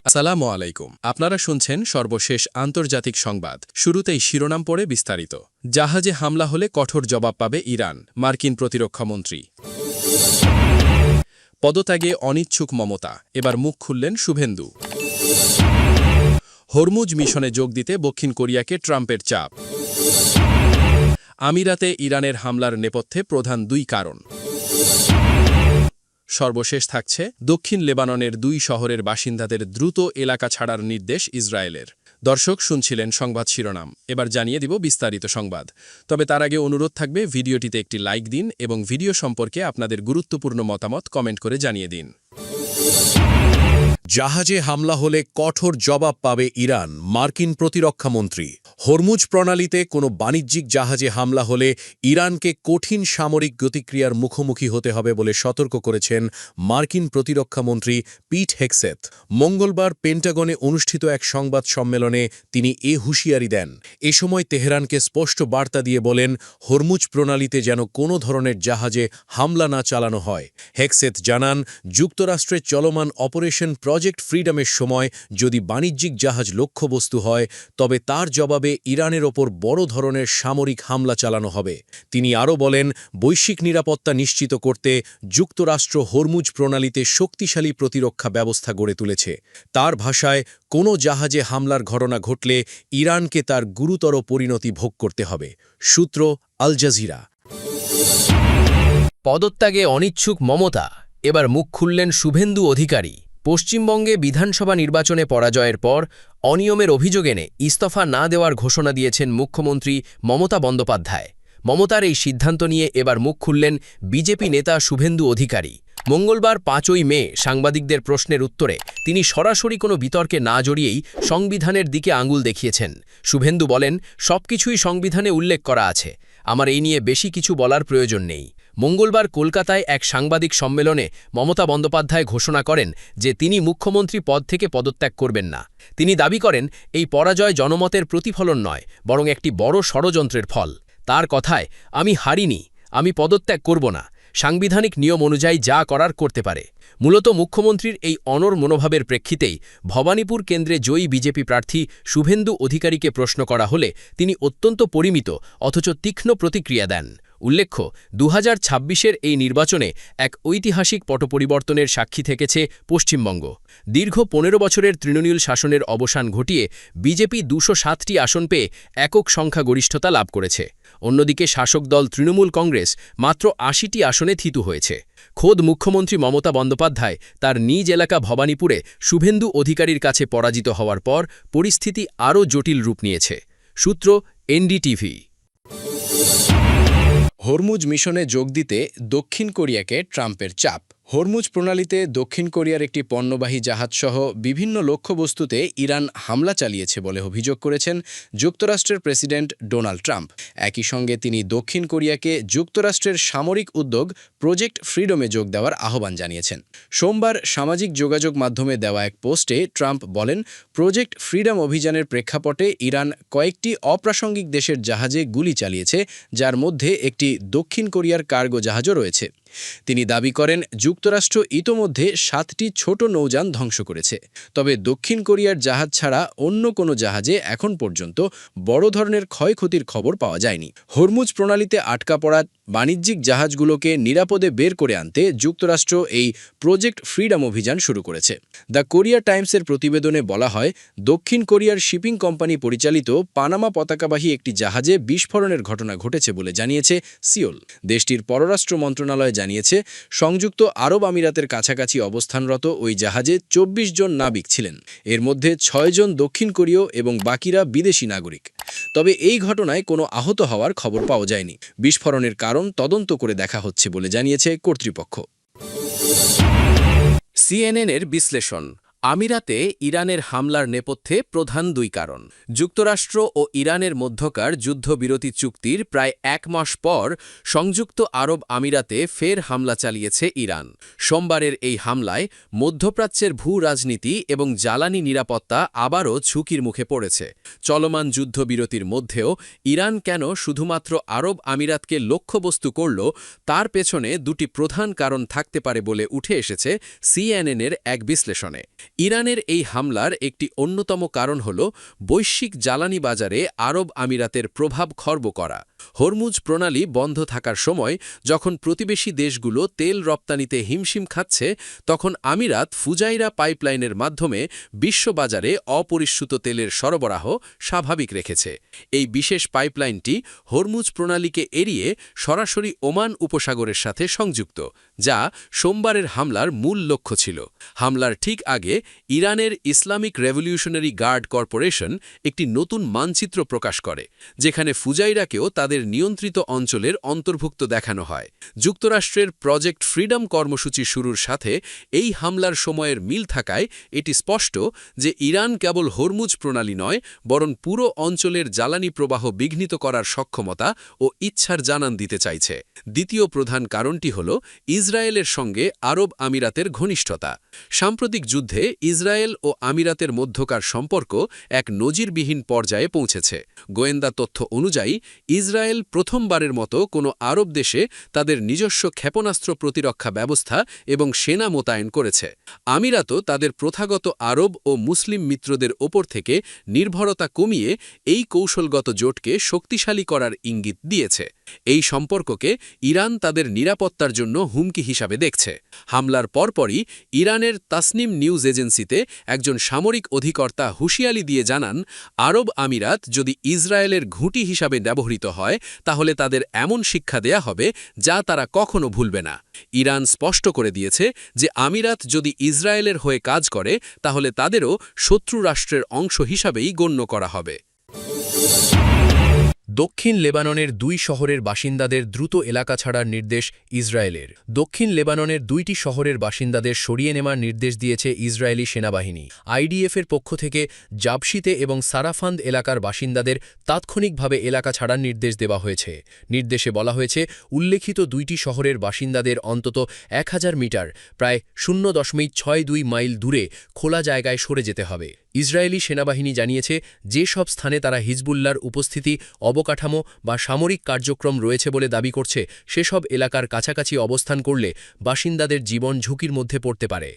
আসসালামু আলাইকুম। আপনারা শুনছেন সর্বশেষ আন্তর্জাতিক সংবাদ। শুরুতেই শিরোনাম পড়ে বিস্তারিত। জাহাজে হামলা হলে কঠোর জবাব পাবে ইরান, মার্কিন প্রতিরক্ষামন্ত্রী। পদত্যাগে অনিচ্ছুক মমতা, এবার মুখ খুললেন শুভেন্দু। হরমুজ মিশনে যোগ দিতে দক্ষিণ কোরিয়াকে ট্রাম্পের চাপ। আমিরাতে ইরানের হামলার নেপথ্যে প্রধান দুই কারণ। সর্বশেষ থাকছে দক্ষিণ লেবাননের দুই শহরের বাসিন্দাদের দ্রুত এলাকা ছাড়ার নির্দেশ ইসরায়েলের। দর্শক শুনছিলেন সংবাদ শিরোনাম, এবার জানিয়ে দিব বিস্তারিত সংবাদ। তবে তার আগে অনুরোধ থাকবে ভিডিওটিতে একটি লাইক দিন এবং ভিডিও সম্পর্কে আপনাদের গুরুত্বপূর্ণ মতামত কমেন্ট করে জানিয়ে দিন। জাহাজে হামলা হলে কঠোর জবাব পাবে ইরান, মার্কিন প্রতিরক্ষামন্ত্রী। হরমুজ প্রণালীতে কোনো বাণিজ্যিক জাহাজে হামলা হলে ইরানকে কঠিন সামরিক প্রতিক্রিয়ার মুখোমুখি হতে হবে বলে সতর্ক করেছেন মার্কিন প্রতিরক্ষামন্ত্রী পিট হেগসেথ। মঙ্গলবার পেন্টাগনে অনুষ্ঠিত এক সংবাদ সম্মেলনে তিনি এ হুঁশিয়ারি দেন। এ সময় তেহরানকে স্পষ্ট বার্তা দিয়ে বলেন, হরমুজ প্রণালীতে যেন কোনো ধরনের জাহাজে হামলা না চালানো হয়। হেগসেথ জানান, যুক্তরাষ্ট্রের চলমান অপারেশন প্রজেক্ট ফ্রিডমের সময় যদি বাণিজ্যিক জাহাজ লক্ষ্যবস্তু হয়, তবে তার জবাবে ইরানের ওপর বড় ধরনের সামরিক হামলা চালানো হবে। তিনি আরও বলেন, বৈশ্বিক নিরাপত্তা নিশ্চিত করতে যুক্তরাষ্ট্র হরমুজ প্রণালীতে শক্তিশালী প্রতিরক্ষা ব্যবস্থা গড়ে তুলেছে। তার ভাষায়, কোনো জাহাজে হামলার ঘটনা ঘটলে ইরানকে তার গুরুতর পরিণতি ভোগ করতে হবে। সূত্র আল জাজিরা। পদত্যাগে অনিচ্ছুক মমতা, এবার মুখ খুললেন শুভেন্দু অধিকারী। পশ্চিমবঙ্গে বিধানসভা নির্বাচনে পরাজয়ের পর অনিয়মের অভিযোগ এনে ইস্তফা না দেওয়ার ঘোষণা দিয়েছেন মুখ্যমন্ত্রী মমতা বন্দ্যোপাধ্যায়। মমতার এই সিদ্ধান্ত নিয়ে এবার মুখ খুললেন বিজেপি নেতা শুভেন্দু অধিকারী। মঙ্গলবার ৫ই মে সাংবাদিকদের প্রশ্নের উত্তরে তিনি সরাসরি কোনো বিতর্কে না জড়িয়েই সংবিধানের দিকে আঙুল দেখিয়েছেন। শুভেন্দু বলেন, সবকিছুই সংবিধানে উল্লেখ করা আছে, আমার এই নিয়ে বেশি কিছু বলার প্রয়োজন নেই। মঙ্গলবার কলকাতায় এক সাংবাদিক সম্মেলনে মমতা বন্দ্যোপাধ্যায় ঘোষণা করেন যে তিনি মুখ্যমন্ত্রী পদ থেকে পদত্যাগ করবেন না। তিনি দাবি করেন, এই পরাজয় জনমতের প্রতিফলন নয়, বরং একটি বড় ষড়যন্ত্রের ফল। তার কথায়, আমি হারিনি, আমি পদত্যাগ করব না, সাংবিধানিক নিয়ম অনুযায়ী যা করার করতে পারে। মূলত মুখ্যমন্ত্রীর এই অনড় মনোভাবের প্রেক্ষিতেই ভবানীপুর কেন্দ্রে জয়ী বিজেপি প্রার্থী শুভেন্দু অধিকারীকে প্রশ্ন করা হলে তিনি অত্যন্ত পরিমিত অথচ তীক্ষ্ণ প্রতিক্রিয়া দেন। উল্লেখ্য, ২০২৬-এর এই নির্বাচনে এক ঐতিহাসিক পটপরিবর্তনের সাক্ষী থেকেছে পশ্চিমবঙ্গ। দীর্ঘ ১৫ বছরের তৃণমূল শাসনের অবসান ঘটিয়ে বিজেপি ২০৭টি আসন পেয়ে একক সংখ্যাগরিষ্ঠতা লাভ করেছে। অন্যদিকে শাসক দল তৃণমূল কংগ্রেস মাত্র ৮০টি আসনে থিতু হয়েছে। খোদ মুখ্যমন্ত্রী মমতা বন্দ্যোপাধ্যায় তার নিজ এলাকা ভবানীপুরে শুভেন্দু অধিকারীর কাছে পরাজিত হওয়ার পর পরিস্থিতি আরও জটিল রূপ নিয়েছে। সূত্র এনডিটিভি। হরমুজ মিশনে যোগ দিতে দক্ষিণ কোরিয়াকে ট্রাম্পের চাপ। হরমুজ প্রণালীতে দক্ষিণ কোরিয়ার একটি পণ্যবাহী জাহাজসহ বিভিন্ন লক্ষ্যবস্তুতে ইরান হামলা চালিয়েছে বলে অভিযোগ করেছেন যুক্তরাষ্ট্রের প্রেসিডেন্ট ডোনাল্ড ট্রাম্প। একই সঙ্গে তিনি দক্ষিণ কোরিয়াকে যুক্তরাষ্ট্রের সামরিক উদ্যোগ প্রজেক্ট ফ্রিডমে যোগ দেওয়ার আহ্বান জানিয়েছেন। সোমবার সামাজিক যোগাযোগ মাধ্যমে দেওয়া এক পোস্টে ট্রাম্প বলেন, প্রজেক্ট ফ্রিডম অভিযানের প্রেক্ষাপটে ইরান কয়েকটি অপ্রাসঙ্গিক দেশের জাহাজে গুলি চালিয়েছে, যার মধ্যে একটি দক্ষিণ কোরিয়ার কার্গো জাহাজও রয়েছে। তিনি দাবি করেন, যুক্তরাষ্ট্র ইতোমধ্যে ৭টি ছোট নৌযান ধ্বংস করেছে। তবে দক্ষিণ কোরিয়ার জাহাজ ছাড়া অন্য কোনো জাহাজে এখন পর্যন্ত বড় ধরনের ক্ষয়ক্ষতির খবর পাওয়া যায়নি। হরমুজ প্রণালীতে আটকা পড়া বাণিজ্যিক জাহাজগুলোকে নিরাপদে বের করে আনতে যুক্তরাষ্ট্র এই প্রজেক্ট ফ্রিডম অভিযান শুরু করেছে। দ্য কোরিয়া টাইমসের প্রতিবেদনে বলা হয়, দক্ষিণ কোরিয়ার শিপিং কোম্পানি পরিচালিত পানামা পতাকাবাহী একটি জাহাজে বিস্ফোরণের ঘটনা ঘটেছে বলে জানিয়েছে সিওল। দেশটির পররাষ্ট্র মন্ত্রণালয় জানিয়েছে, সংযুক্ত আরব আমিরাতের কাছাকাছি অবস্থানরত ওই জাহাজে ২৪ জন নাবিক ছিলেন। এর মধ্যে ৬ জন দক্ষিণ কোরীয় এবং বাকিরা বিদেশি নাগরিক। তবে এই ঘটনায় কোনো আহত হওয়ার খবর পাওয়া যায়নি। বিস্ফোরণের কারণ তদন্ত করে দেখা হচ্ছে বলে জানিয়েছে কর্তৃপক্ষ। সিএনএনের বিশ্লেষণ। আমিরাতে ইরানের হামলার নেপথ্যে প্রধান দুই কারণ। যুক্তরাষ্ট্র ও ইরানের মধ্যকার যুদ্ধবিরতি চুক্তির প্রায় ১ মাস পর সংযুক্ত আরব আমিরাতে ফের হামলা চালিয়েছে ইরান। সোমবারের এই হামলায় মধ্যপ্রাচ্যের ভূ-রাজনীতি এবং জ্বালানি নিরাপত্তা আবারও ঝুঁকির মুখে পড়েছে। চলমান যুদ্ধবিরতির মধ্যেও ইরান কেন শুধুমাত্র আরব আমিরাতকে লক্ষ্যবস্তু করল, তার পেছনে দুটি প্রধান কারণ থাকতে পারে বলে উঠে এসেছে সিএনএনের এক বিশ্লেষণে। ইরানের এই হামলার একটি অন্যতম কারণ হল বৈশ্বিক জ্বালানি বাজারে আরব আমিরাতের প্রভাব খর্ব করা। হরমুজ প্রণালী বন্ধ থাকার সময় যখন প্রতিবেশী দেশগুলো তেল রপ্তানিতে হিমশিম খাচ্ছে, তখন আমিরাত ফুজাইরা পাইপলাইনের মাধ্যমে বিশ্ববাজারে অপরিশ্রুত তেলের সরবরাহ স্বাভাবিক রেখেছে। এই বিশেষ পাইপলাইনটি হরমুজ প্রণালীকে এড়িয়ে সরাসরি ওমান উপসাগরের সাথে সংযুক্ত, যা সোমবারের হামলার মূল লক্ষ্য ছিল। হামলার ঠিক আগে ইরানের ইসলামিক রেভলিউশনারি গার্ড কর্পোরেশন একটি নতুন মানচিত্র প্রকাশ করে, যেখানে ফুজাইরাকেও তাদের নিয়ন্ত্রিত অঞ্চলের অন্তর্ভুক্ত দেখানো হয়। যুক্তরাষ্ট্রের প্রজেক্ট ফ্রিডম কর্মসূচি শুরুর সাথে এই হামলার সময়ের মিল থাকায় এটি স্পষ্ট যে ইরান কেবল হরমুজ প্রণালী নয়, বরং পুরো অঞ্চলের জ্বালানি প্রবাহ বিঘ্নিত করার সক্ষমতা ও ইচ্ছার জানান দিতে চাইছে। দ্বিতীয় প্রধান কারণটি হল ইসরায়েলের সঙ্গে আরব আমিরাতের ঘনিষ্ঠতা। সাম্প্রতিক যুদ্ধে ইসরায়েল ও আমিরাতের মধ্যকার সম্পর্ক এক নজিরবিহীন পর্যায়ে পৌঁছেছে। গোয়েন্দা তথ্য অনুযায়ী ইসরায়েল প্রথমবারের মতো কোনো আরব দেশে তাদের নিজস্ব ক্ষেপণাস্ত্র প্রতিরক্ষা ব্যবস্থা এবং সেনা মোতায়েন করেছে। আমিরাতও তাদের প্রথাগত আরব ও মুসলিম মিত্রদের ওপর থেকে নির্ভরতা কমিয়ে এই কৌশলগত জোটকে শক্তিশালী করার ইঙ্গিত দিয়েছে। এই সম্পর্ককে ইরান তাদের নিরাপত্তার জন্য হুমকি হিসাবে দেখছে। হামলার পরপরই ইরানের তাসনিম নিউজ এজেন্সিতে একজন সামরিক অধিকর্তা হুঁশিয়ারি দিয়ে জানান, আরব আমিরাত যদি ইসরায়েলের ঘুঁটি হিসাবে ব্যবহৃত হয়, তাহলে তাদের এমন শিক্ষা দেয়া হবে যা তারা কখনো ভুলবে না। ইরান স্পষ্ট করে দিয়েছে যে আমিরাত যদি ইসরায়েলের হয়ে কাজ করে, তাহলে তাদেরও শত্রু রাষ্ট্রের অংশ হিসাবেই গণ্য করা হবে। দক্ষিণ লেবাননের 2 শহরের বাসিন্দাদের দ্রুত এলাকা ছাড়ার নির্দেশ ইসরায়েলের। দক্ষিণ লেবাননের 2টি শহরের বাসিন্দাদের সরিয়ে নেওয়ার নির্দেশ দিয়েছে ইসরায়েলি সেনাবাহিনী। আইডিএফের পক্ষ থেকে জাবশিতে এবং সারাফান্দ এলাকার বাসিন্দাদের তাৎক্ষণিকভাবে এলাকা ছাড়ার নির্দেশ দেওয়া হয়েছে। নির্দেশে বলা হয়েছে, উল্লেখিত 2টি শহরের বাসিন্দাদের অন্তত 1000 মিটার প্রায় 0.62 মাইল দূরে খোলা জায়গায় সরে যেতে হবে। ইসরায়েলি সেনাবাহিনী জানিয়েছে, যে সব স্থানে তারা হিজবুল্লাহর উপস্থিতি, অবকাঠামো বা সামরিক কার্যক্রম রয়েছে বলে দাবি করছে, সেসব এলাকার কাছাকাছি অবস্থান করলে বাসিন্দাদের জীবন ঝুঁকির মধ্যে পড়তে পারে।